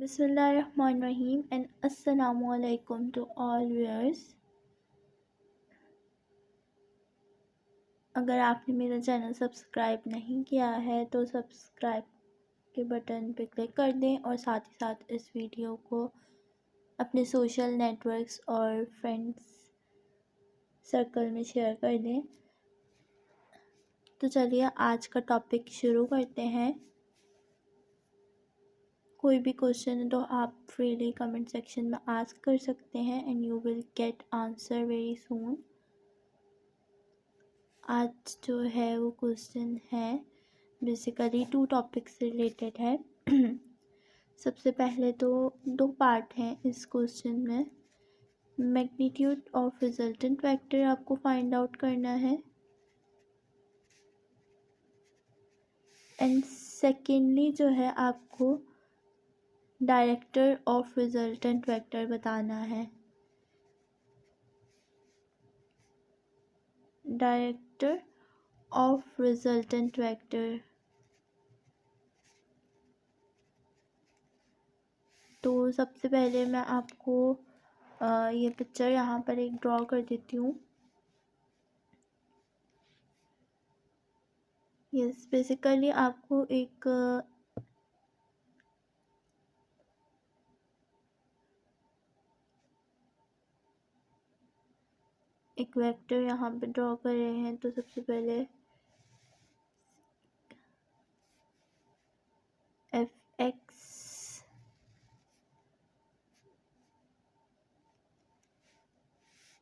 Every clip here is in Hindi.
Bismillahirrahmanirrahim and Assalamu alaikum to all viewers। अगर आपने मेरा चैनल सब्सक्राइब नहीं किया है तो सब्सक्राइब के बटन पर क्लिक कर दें और साथ ही साथ इस वीडियो को अपने सोशल नेटवर्क्स और फ्रेंड्स सर्कल में शेयर कर दें। तो चलिए आज का टॉपिक शुरू करते हैं। कोई भी क्वेश्चन है तो आप फ्रीली कमेंट सेक्शन में आस्क कर सकते हैं and you will get answer very soon. आज जो है वो क्वेश्चन है बेसिकली 2 टॉपिक से रिलेटेड है। सबसे पहले तो 2 पार्ट हैं इस क्वेश्चन में। मैग्नीट्यूड ऑफ रिजल्टेंट वेक्टर आपको फाइंड आउट करना है एंड सेकेंडली जो है आपको डायरेक्टर ऑफ रिजल्टेंट वेक्टर बताना है। डायरेक्टर ऑफ रिजल्टेंट वेक्टर, तो सबसे पहले मैं आपको ये पिक्चर यहाँ पर एक ड्रॉ कर देती हूँ। यस, बेसिकली आपको एक वेक्टर यहाँ पे ड्रॉ कर रहे हैं। तो सबसे पहले F X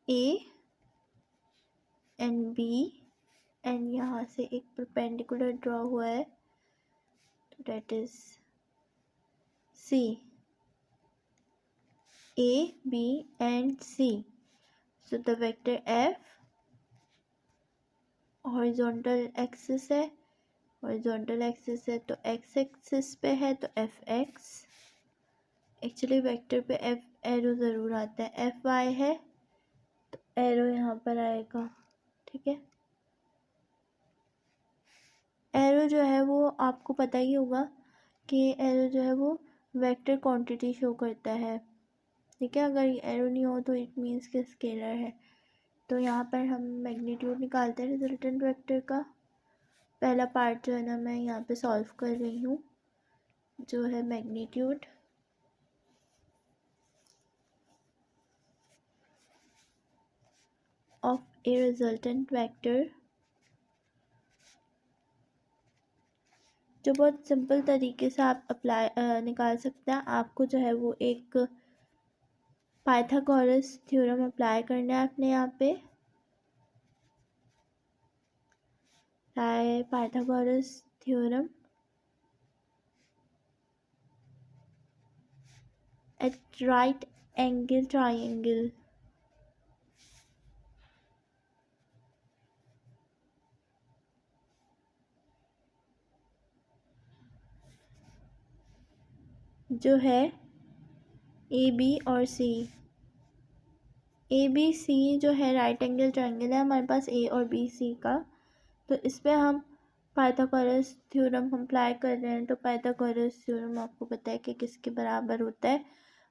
A and B and यहाँ से एक परपेंडिकुलर ड्रॉ हुआ है, तो that is C, A B and C. So the vector F horizontal axis है, हॉरिजॉन्टल एक्सिस है तो एक्स एक्सिस पे है तो एफ एक्स। एक्चुअली वेक्टर पे एफ एरो ज़रूर आता है, एफ वाई है तो एरो यहाँ पर आएगा। ठीक है, एरो जो है वो आपको पता ही होगा कि एरो जो है वो वेक्टर क्वांटिटी शो करता है। ठीक है, अगर एरो नहीं हो तो इट मीन्स कि स्केलर है। तो यहाँ पर हम मैग्नीट्यूड निकालते हैं रिजल्टेंट वेक्टर का। पहला पार्ट जो है ना मैं यहाँ पे सॉल्व कर रही हूँ, जो है magnitude of A resultant vector, जो बहुत सिंपल तरीके से आप निकाल सकते हैं। आपको जो है वो एक पाइथागोरस थ्योरम अप्लाई करना है अपने यहाँ पे। Pythagoras theorem at right angle triangle, जो है ए बी और सी। ए बी सी जो है राइट एंगल ट्रायंगल है हमारे पास ए और बी सी का। तो इस पर हम पाइथागोरस थ्योरम हम अप्लाई कर रहे हैं। तो पाइथागोरस थ्योरम आपको पता है कि किसके बराबर होता है।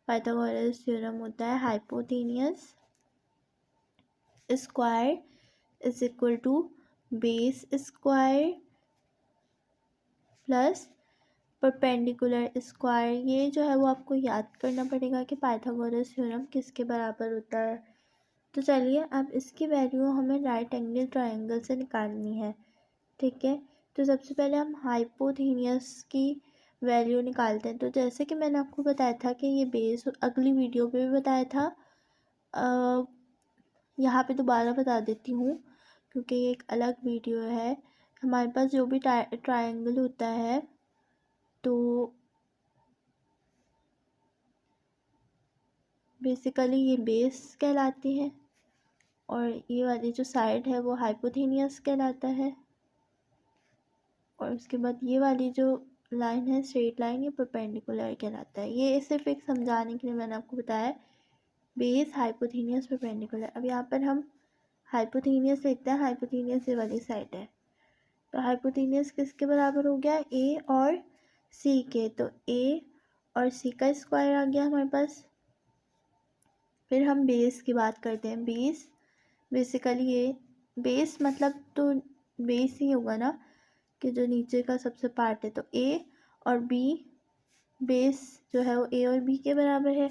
पाइथागोरस थ्योरम होता है hypotenuse square is equal to base square plus perpendicular square. ये जो है वो आपको याद करना पड़ेगा कि पाइथागोरस थ्योरम किसके बराबर होता है। तो चलिए अब इसकी वैल्यू हमें राइट एंगल ट्रायंगल से निकालनी है। ठीक है, तो सबसे पहले हम हाइपोथेनियस की वैल्यू निकालते हैं। तो जैसे कि मैंने आपको बताया था कि ये बेस अगली वीडियो पे भी बताया था, यहाँ पे दोबारा बता देती हूँ क्योंकि ये एक अलग वीडियो है। हमारे पास जो भी ट्रायंगल होता है तो बेसिकली ये बेस कहलाती है और ये वाली जो साइड है वो हाइपोथेनियस कहलाता है। और उसके बाद ये वाली जो लाइन है स्ट्रेट लाइन, ये परपेंडिकुलर कहलाता है। ये सिर्फ एक समझाने के लिए मैंने आपको बताया, बेस हाइपोथेनियस परपेंडिकुलर। अब यहाँ पर हम हाइपोथेनियस लिखते हैं, हाइपोथेनियस ये वाली साइड है। तो हाइपोथेनियस किसके बराबर हो गया, ए और सी के। तो ए और सी का स्क्वायर आ गया हमारे पास। फिर हम बेस की बात करते हैं। बेस बेसिकली ये बेस मतलब तो बेस ही होगा ना, कि जो नीचे का सबसे पार्ट है। तो ए और बी, बेस जो है वो ए और बी के बराबर है,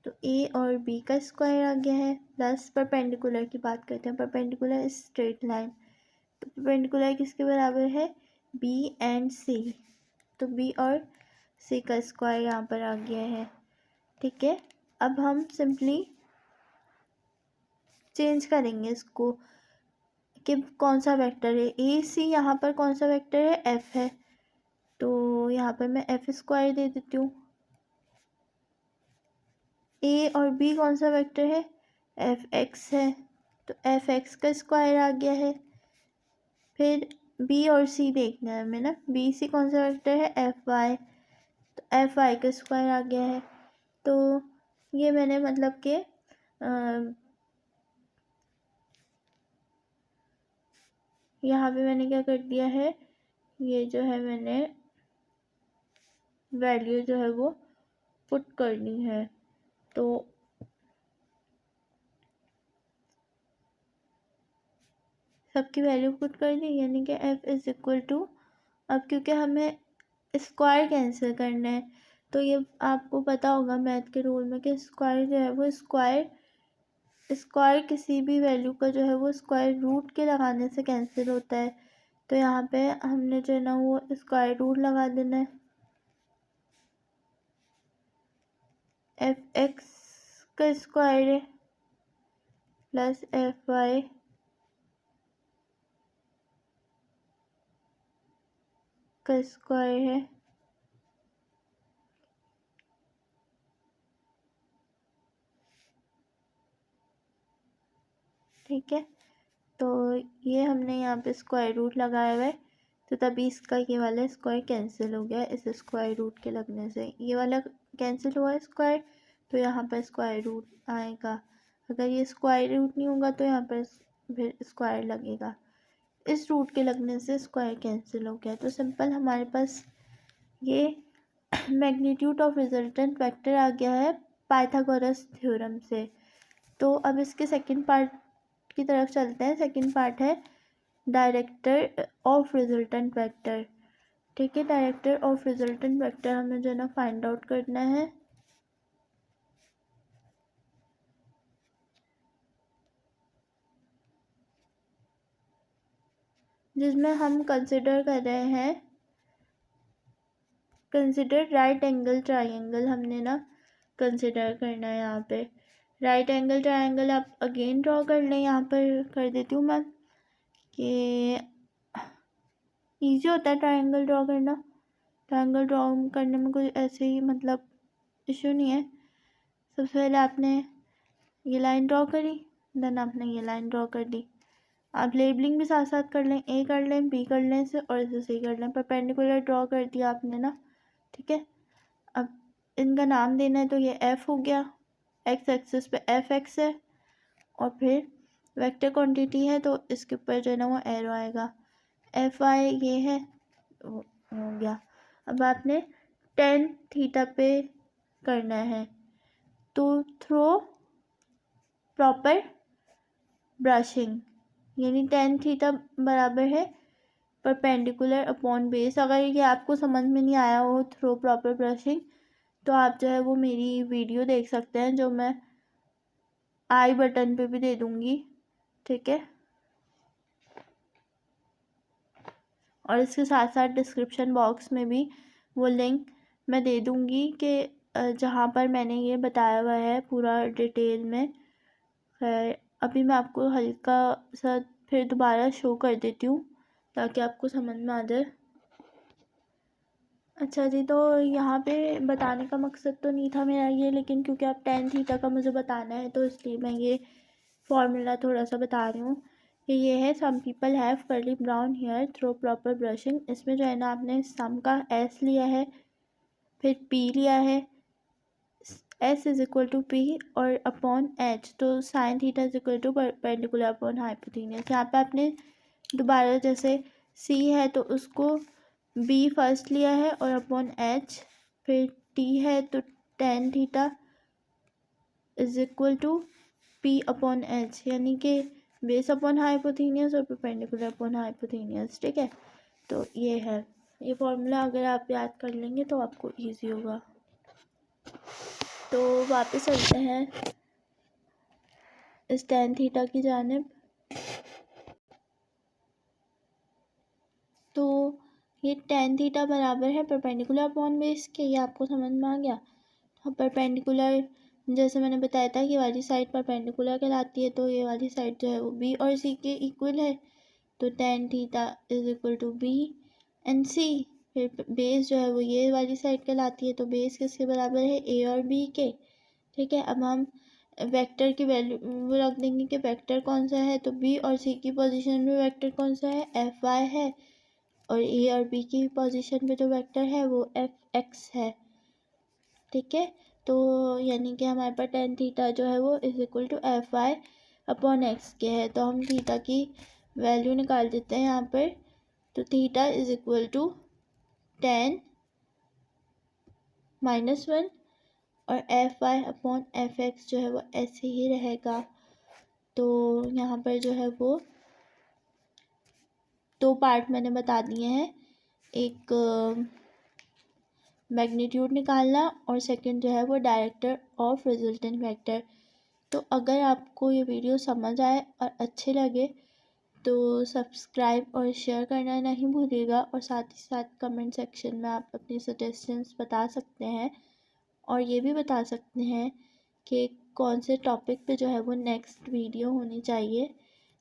तो ए और बी का स्क्वायर आ गया है। प्लस परपेंडिकुलर की बात करते हैं। परपेंडिकुलर स्ट्रेट लाइन, तो परपेंडिकुलर किसके बराबर है, बी एंड सी, तो बी और सी का स्क्वायर यहाँ पर आ गया है। ठीक है, अब हम सिंपली चेंज करेंगे इसको कि कौन सा वेक्टर है। ए सी यहाँ पर कौन सा वेक्टर है, एफ है, तो यहाँ पर मैं एफ स्क्वायर दे देती हूँ। ए और बी कौन सा वेक्टर है, एफ एक्स है, तो एफ एक्स का स्क्वायर आ गया है। फिर बी और सी देखना है हमें ना, बी सी कौन सा वेक्टर है, एफ वाई, तो एफ वाई का स्क्वायर आ गया है। तो ये मैंने मतलब कि यहाँ पे मैंने क्या कर दिया है, ये जो है मैंने वैल्यू जो है वो पुट करनी है। तो सबकी वैल्यू पुट कर दी, यानी कि एफ इज़ इक्वल टू, अब क्योंकि हमें स्क्वायर कैंसिल करना है, तो ये आपको पता होगा मैथ के रूल में कि स्क्वायर जो है वो स्क्वायर किसी भी वैल्यू का जो है वो स्क्वायर रूट के लगाने से कैंसिल होता है। तो यहाँ पे हमने जो है ना वो स्क्वायर रूट लगा देना है। एफ एक्स का स्क्वायर है प्लस एफ वाई का स्क्वायर है ठीक है। तो ये हमने यहाँ पे स्क्वायर रूट लगाया हुआ है, तो तभी इसका ये वाला स्क्वायर कैंसिल हो गया इस स्क्वायर रूट के लगने से। ये वाला कैंसिल हुआ स्क्वायर, तो यहाँ पर स्क्वायर रूट आएगा। अगर ये स्क्वायर रूट नहीं होगा तो यहाँ पर फिर स्क्वायर लगेगा। इस रूट के लगने से स्क्वायर कैंसिल हो गया। तो सिंपल हमारे पास ये मैग्नीट्यूड ऑफ रिजल्टेंट वेक्टर आ गया है पाइथागोरस थ्योरम से। तो अब इसके सेकंड पार्ट की तरफ चलते हैं। सेकंड पार्ट है डायरेक्टर ऑफ रिजल्टेंट वेक्टर। ठीक है, डायरेक्टर ऑफ रिजल्टेंट वेक्टर हमें जो है ना फाइंड आउट करना है। जिसमें हम कंसिडर कर रहे हैं, कंसिडर राइट एंगल ट्राइंगल हमने ना कंसिडर करना है। यहाँ पे राइट एंगल ट्राइंगल आप अगेन ड्रॉ कर लें। यहाँ पर कर देती हूँ मैं कि ईजी होता है ट्राइंगल ड्रॉ करना। ट्राइंगल ड्रॉ करने में कोई ऐसे ही मतलब इशू नहीं है। सबसे पहले आपने ये लाइन ड्रॉ करी, देन आपने ये लाइन ड्रॉ कर दी। आप लेबलिंग भी साथ साथ कर लें, ए कर लें, बी कर लें से और इसे सी कर लें। परपेंडिकुलर ड्रॉ कर दिया आपने ना, ठीक है। अब इनका नाम देना है, तो ये एफ हो गया, एक्स एक्सिस पे एफ एक्स है, और फिर वेक्टर क्वांटिटी है तो इसके ऊपर जो है ना वो एरो आएगा। एफ आई ये है, हो गया। अब आपने टेन थीटा पे करना है, तो थ्रो प्रॉपर ब्रशिंग, यानी टेन थीटा बराबर है परपेंडिकुलर अपॉन बेस। अगर ये आपको समझ में नहीं आया हो थ्रो प्रॉपर ब्रशिंग, तो आप जो है वो मेरी वीडियो देख सकते हैं, जो मैं आई बटन पे भी दे दूँगी, ठीक है। और इसके साथ साथ डिस्क्रिप्शन बॉक्स में भी वो लिंक मैं दे दूँगी कि जहाँ पर मैंने ये बताया हुआ है पूरा डिटेल में। खैर अभी मैं आपको हल्का सा फिर दोबारा शो कर देती हूँ ताकि आपको समझ में आ जाए। अच्छा जी, तो यहाँ पे बताने का मकसद तो नहीं था मेरा ये, लेकिन क्योंकि आप टेन थीटा का मुझे बताना है तो इसलिए मैं ये फॉर्मूला थोड़ा सा बता रही हूँ कि ये है some people have curly brown hair through proper brushing. इसमें जो है ना आपने सम का एस लिया है, फिर पी लिया है, S is equal to P और अपॉन एच, तो sine theta is equal to perpendicular upon hypotenuse. यहाँ पे आपने दोबारा जैसे सी है तो उसको बी फर्स्ट लिया है और अपॉन एच, फिर टी है तो tan theta is equal to P upon H, यानी कि बेस अपॉन हाइपोथेनियस और परपेंडिकुलर अपॉन हाइपोथेनियस। ठीक है, तो ये है, ये फॉर्मूला अगर आप याद कर लेंगे तो आपको इजी होगा। तो वापस चलते हैं इस टेन थीटा की जानिब। तो ये टेन थीटा बराबर है परपेंडिकुलर अपॉन बेस के, ये आपको समझ में आ गया। अब परपेंडिकुलर जैसे मैंने बताया था कि वाली साइड परपेंडिकुलर कहलाती है, तो ये वाली साइड जो है वो बी और सी के इक्वल है, तो tan theta is equal to B and C. फिर बेस जो है वो ये वाली साइड कहलाती है, तो बेस किसके बराबर है, ए और बी के। ठीक है, अब हम वेक्टर की वैल्यू वो रख देंगे कि वेक्टर कौन सा है, तो बी और सी की पोजीशन में वेक्टर कौन सा है, एफ वाई है, और ए और बी की पोजीशन पे जो वेक्टर है वो एफ एक्स है। ठीक है, तो यानी कि हमारे पास टेन थीटा जो है वो is equal to F Y upon X के है। तो हम थीटा की वैल्यू निकाल देते हैं यहाँ पर, तो theta is equal to tan minus one और F Y upon F X जो है वो ऐसे ही रहेगा। तो यहाँ पर जो है वो दो पार्ट मैंने बता दिए हैं, एक मैग्नीट्यूड निकालना और सेकंड जो है वो डायरेक्टर ऑफ रिजल्टेंट वेक्टर। तो अगर आपको ये वीडियो समझ आए और अच्छे लगे तो सब्सक्राइब और शेयर करना नहीं भूलिएगा, और साथ ही साथ कमेंट सेक्शन में आप अपनी सजेशंस बता सकते हैं और ये भी बता सकते हैं कि कौन से टॉपिक पे जो है वो नेक्स्ट वीडियो होनी चाहिए।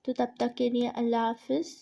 तो तब तक के लिए अल्लाह हाफिज़।